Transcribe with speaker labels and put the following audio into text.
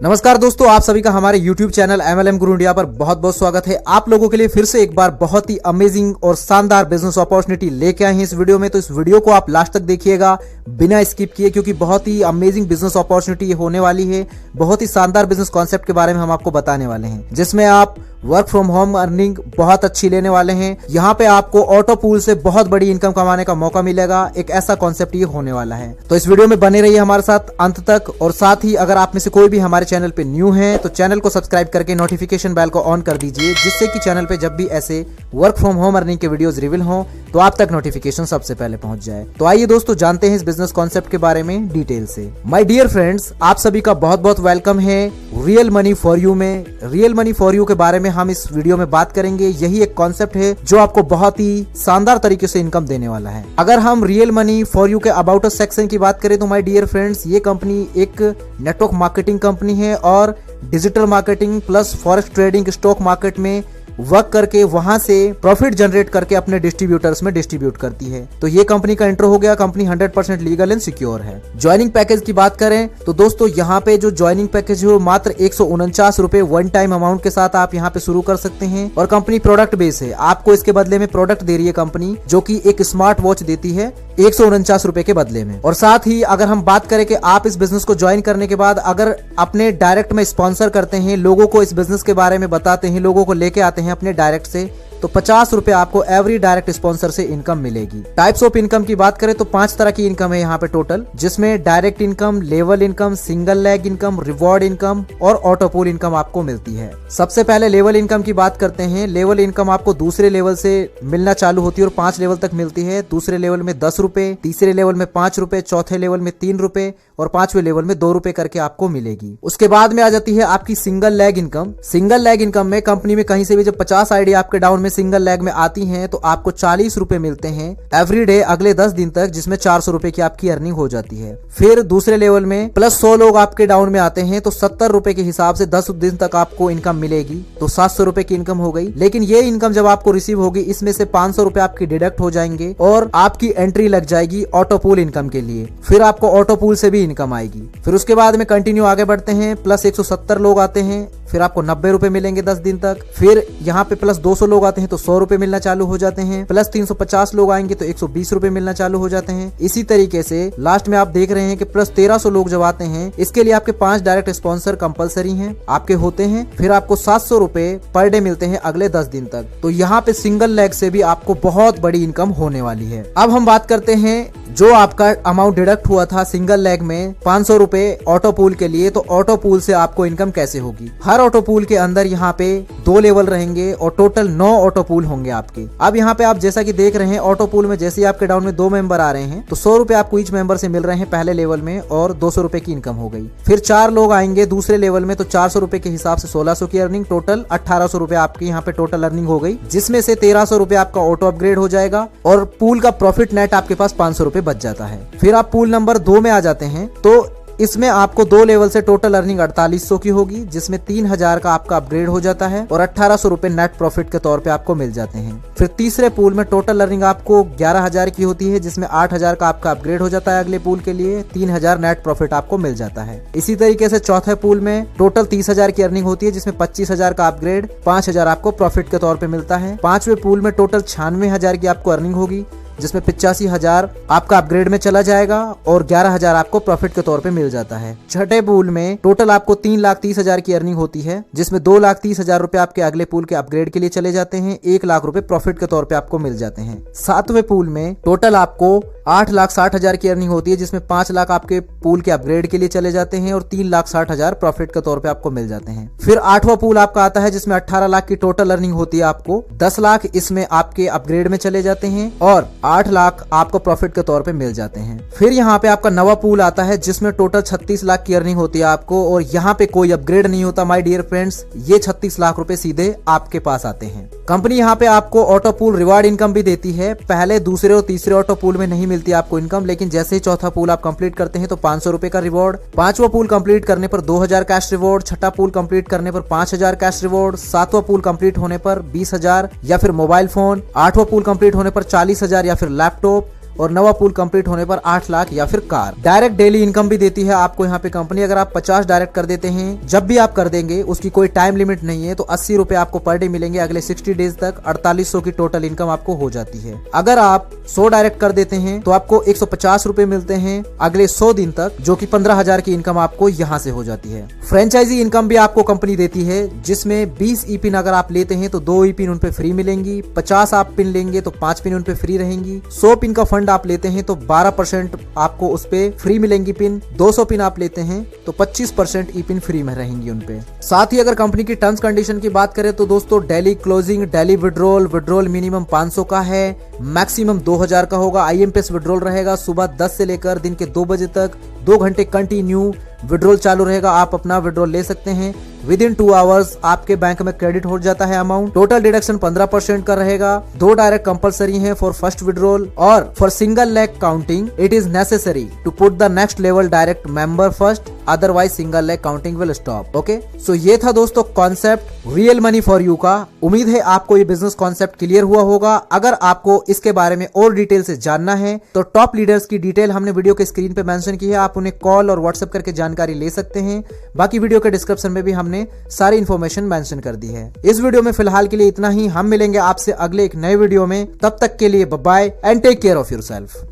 Speaker 1: नमस्कार दोस्तों, आप सभी का हमारे YouTube चैनल MLM गुरु इंडिया पर बहुत बहुत स्वागत है। आप लोगों के लिए फिर से एक बार बहुत ही अमेजिंग और शानदार बिजनेस अपॉर्चुनिटी लेके आए हैं इस वीडियो में। तो इस वीडियो को आप लास्ट तक देखिएगा बिना स्किप किए, क्योंकि बहुत ही अमेजिंग बिजनेस अपॉर्चुनिटी होने वाली है। बहुत ही शानदार बिजनेस कॉन्सेप्ट के बारे में हम आपको बताने वाले हैं, जिसमें आप वर्क फ्रॉम होम अर्निंग बहुत अच्छी लेने वाले हैं। यहाँ पे आपको ऑटो पूल से बहुत बड़ी इनकम कमाने का मौका मिलेगा। एक ऐसा कॉन्सेप्ट ये होने वाला है। तो इस वीडियो में बने रहिए हमारे साथ अंत तक। और साथ ही अगर आप में से कोई भी हमारे चैनल पे न्यू है तो चैनल को सब्सक्राइब करके नोटिफिकेशन बेल को ऑन कर दीजिए, जिससे कि चैनल पे जब भी ऐसे वर्क फ्रॉम होम अर्निंग के वीडियोस रिवील हों तो आप तक नोटिफिकेशन सबसे पहले पहुंच जाए। तो आइए दोस्तों, जानते हैं इस बिजनेस कॉन्सेप्ट के बारे में डिटेल से। माय डियर फ्रेंड्स, आप सभी का बहुत बहुत वेलकम है रियल मनी फॉर यू में। रियल मनी फॉर यू के बारे में हम इस वीडियो में बात करेंगे। यही एक कॉन्सेप्ट है जो आपको बहुत ही शानदार तरीके से इनकम देने वाला है। अगर हम रियल मनी फॉर यू के अबाउट अस सेक्शन की बात करें तो माय डियर फ्रेंड्स, ये कंपनी एक नेटवर्क मार्केटिंग कंपनी है और digital marketing plus forex trading stock market में वर्क करके वहां से प्रॉफिट जनरेट करके अपने डिस्ट्रीब्यूटर्स में डिस्ट्रीब्यूट करती है। तो ये कंपनी का इंट्रो हो गया। कंपनी 100% लीगल एंड सिक्योर है। ज्वाइनिंग पैकेज की बात करें तो दोस्तों, यहाँ पे जो ज्वाइनिंग पैकेज है वो मात्र 149 रुपए वन टाइम अमाउंट के साथ आप यहाँ पे शुरू कर सकते हैं। और कंपनी प्रोडक्ट बेस है। आपको इसके बदले में प्रोडक्ट दे रही है कंपनी, जो की एक स्मार्ट वॉच देती है 149 रुपए के बदले में। और साथ ही अगर हम बात करें कि आप इस बिजनेस को ज्वाइन करने के बाद अगर अपने डायरेक्ट में स्पॉन्सर करते हैं, लोगों को इस बिजनेस के बारे में बताते हैं, लोगों को लेके आते हैं अपने डायरेक्ट से, तो 50 रुपए आपको एवरी डायरेक्ट स्पॉन्सर से इनकम मिलेगी। टाइप्स ऑफ इनकम की बात करें तो 5 तरह की इनकम है यहाँ पे टोटल, जिसमें direct income, level income, single leg income, reward income और ऑटोपूल इनकम आपको मिलती है। सबसे पहले लेवल इनकम की बात करते हैं। लेवल इनकम आपको दूसरे लेवल से मिलना चालू होती है और 5 लेवल तक मिलती है। दूसरे लेवल में 10 रुपए, तीसरे लेवल में 5 रुपए, चौथे लेवल में 3 रुपए और 5वें लेवल में 2 रुपए करके आपको मिलेगी। उसके बाद में आ जाती है आपकी single leg income. Single leg income में कंपनी में कहीं से भी जब 50 आईडी आपके डाउन में सिंगल लेग में आती हैं तो आपको 40 रुपए मिलते हैं एवरी डे अगले 10 दिन तक, जिसमें 400 रुपए की आपकी अर्निंग हो जाती है। फिर दूसरे लेवल में प्लस 100 लोग आपके डाउन में आते हैं तो 70 रुपए के हिसाब से 10 दिन तक आपको इनकम मिलेगी, तो 700 रुपए की इनकम हो गई। लेकिन ये इनकम जब आपको रिसीव होगी, इसमें से 500 रुपए आपकी डिडक्ट हो जाएंगे और आपकी एंट्री लग जाएगी ऑटोपूल इनकम के लिए। फिर आपको ऑटोपूल से भी इनकम आएगी। फिर उसके बाद में कंटिन्यू आगे बढ़ते हैं। प्लस 170 लोग आते हैं, फिर आपको 90 रुपए मिलेंगे 10 दिन तक। फिर यहाँ पे प्लस 200 लोग आते हैं तो 100 रुपए मिलना चालू हो जाते हैं। प्लस 350 लोग आएंगे तो 120 रुपए मिलना चालू हो जाते हैं। इसी तरीके से लास्ट में आप देख रहे हैं कि प्लस 1300 लोग जब आते हैं, इसके लिए आपके 5 डायरेक्ट स्पॉन्सर कंपलसरी हैं, आपके होते हैं। फिर आपको 700 रुपए पर डे मिलते हैं अगले 10 दिन तक। तो यहाँ पे सिंगल लेग से भी आपको बहुत बड़ी इनकम होने वाली है। अब हम बात करते हैं जो आपका अमाउंट डिडक्ट हुआ था सिंगल लेग में 500 रुपए ऑटोपूल के लिए, तो ऑटोपूल से आपको इनकम कैसे होगी। हर ऑटोपूल के अंदर यहाँ पे 2 लेवल रहेंगे और टोटल 9 ऑटोपूल होंगे आपके। अब यहाँ पे आप जैसा कि देख रहे हैं, ऑटोपूल में जैसे ही आपके डाउन में 2 मेंबर आ रहे हैं तो 100 रुपए आपको ईच मेंबर से मिल रहे हैं पहले लेवल में और 200 रुपए की इनकम हो गई। फिर 4 लोग आएंगे दूसरे लेवल में तो 400 रुपए के हिसाब से 1600 की अर्निंग, टोटल 1800 रुपए आपकी यहाँ पे टोटल अर्निंग हो गई, जिसमें से 1300 रुपए आपका ऑटो अपग्रेड हो जाएगा और पूल का प्रॉफिट नेट आपके पास 500 रुपए बच जाता है। फिर आप पूल नंबर 2 में आ जाते हैं तो इसमें आपको 2 लेवल से टोटल अर्निंग 4800 की होगी, जिसमें 3000 का आपका अपग्रेड हो जाता है और 1800 रुपए नेट प्रॉफिट के तौर पे आपको मिल जाते हैं। फिर तीसरे पूल में टोटल अर्निंग आपको 11000 की होती है, जिसमें 8000 का आपका अपग्रेड हो जाता है अगले पूल के लिए, 3000 नेट प्रॉफिट आपको मिल जाता है। इसी तरीके से चौथे पूल में टोटल 30000 की अर्निंग होती है, जिसमें 25000 का अपग्रेड, 5000 आपको प्रॉफिट के तौर पे मिलता है। 5वें पूल में टोटल 96,000 की आपको अर्निंग होगी, जिसमें 85,000 आपका अपग्रेड में चला जाएगा और 11,000 आपको प्रॉफिट के तौर पे मिल जाता है। छठे पूल में टोटल आपको 3,30,000 की अर्निंग होती है, जिसमें 2,30,000 रुपए आपके अगले पूल के अपग्रेड के लिए चले जाते हैं, 1,00,000 रुपए प्रॉफिट के तौर पे आपको मिल जाते हैं। 7वें पूल में टोटल आपको 8,60,000 की अर्निंग होती है, जिसमें 5 लाख आपके पूल के अपग्रेड के लिए चले जाते हैं और 3,60,000 प्रॉफिट के तौर पे आपको मिल जाते हैं। फिर 8वां पूल आपका आता है, जिसमें 18 लाख की टोटल अर्निंग होती है आपको, 10 लाख इसमें आपके अपग्रेड में चले जाते हैं और 8 लाख आपको प्रॉफिट के तौर पे मिल जाते हैं। फिर यहाँ पे आपका नवा पूल आता है, जिसमें टोटल 36 लाख की अर्निंग होती है आपको और यहाँ पे कोई अपग्रेड नहीं होता माय डियर फ्रेंड्स। ये 36 लाख रुपए सीधे आपके पास आते हैं। कंपनी यहाँ पे आपको ऑटो पूल रिवार्ड इनकम भी देती है। पहले, दूसरे और तीसरे ऑटो पूल में नहीं मिलती आपको इनकम, लेकिन जैसे ही चौथा पूल आप कंप्लीट करते हैं तो 500 रुपए का रिवॉर्ड, 5वां पूल कंप्लीट करने पर 2000 कैश रिवॉर्ड, छठा पूल कंप्लीट करने पर 5000 कैश रिवॉर्ड, 7वां पूल कंप्लीट होने पर 20,000 या फिर मोबाइल फोन, 8वां पूल कंप्लीट होने पर 40,000 या फिर लैपटॉप, और नवा पूल कंप्लीट होने पर 8 लाख या फिर कार। डायरेक्ट डेली इनकम भी देती है आपको यहाँ पे कंपनी। अगर आप 50 डायरेक्ट कर देते हैं, जब भी आप कर देंगे, उसकी कोई टाइम लिमिट नहीं है, तो 80 रुपए आपको पर डे मिलेंगे। अगले 60 डेज तक 4800 की टोटल इनकम आपको हो जाती है। अगर आप 100 डायरेक्ट कर देते हैं तो आपको 150 रुपए मिलते हैं अगले 100 दिन तक, जो कि 15,000 की इनकम आपको यहाँ से हो जाती है। फ्रेंचाइजी इनकम भी आपको कंपनी देती है, जिसमें 20 ई पिन अगर आप लेते हैं तो 2 ई पिन उन पे फ्री मिलेंगी। 50 आप पिन लेंगे तो 5 पिन उन पे फ्री रहेंगी। 100 पिन का फंड आप लेते हैं तो 12% आपको उस पे फ्री मिलेंगी पिन। 200 पिन आप लेते हैं तो 25% ई पिन फ्री में रहेंगी उन पे। साथ ही अगर कंपनी की टर्म्स कंडीशन की बात करें तो दोस्तों daily closing, daily withdrawal minimum 500 का है, मैक्सिमम 2000 का होगा। IMPS विड्रॉल रहेगा सुबह 10 से लेकर दिन के 2 बजे तक, 2 घंटे कंटिन्यू विड्रॉल चालू रहेगा। आप अपना विड्रॉल ले सकते हैं। विद इन 2 आवर्स आपके बैंक में क्रेडिट हो जाता है अमाउंट। टोटल डिडक्शन 15% का रहेगा। 2 डायरेक्ट कंपलसरी हैं फॉर फर्स्ट विड्रॉल, और for single leg counting it is necessary to put the next level direct member first, otherwise single leg counting will stop. Okay, so ये था दोस्तों concept real money for you का। उम्मीद है आपको ये business concept clear हुआ होगा। अगर आपको इसके बारे में और डिटेल से जानना है तो टॉप लीडर्स की डिटेल हमने वीडियो के स्क्रीन पे मेंशन की है, आप उन्हें कॉल और व्हाट्सएप करके जानकारी ले सकते हैं। बाकी वीडियो के डिस्क्रिप्शन में भी हमने सारी इन्फॉर्मेशन मेंशन कर दी है। इस वीडियो में फिलहाल के लिए इतना ही। हम मिलेंगे आपसे अगले एक नए वीडियो में। तब तक के लिए bye bye and take care of yourself.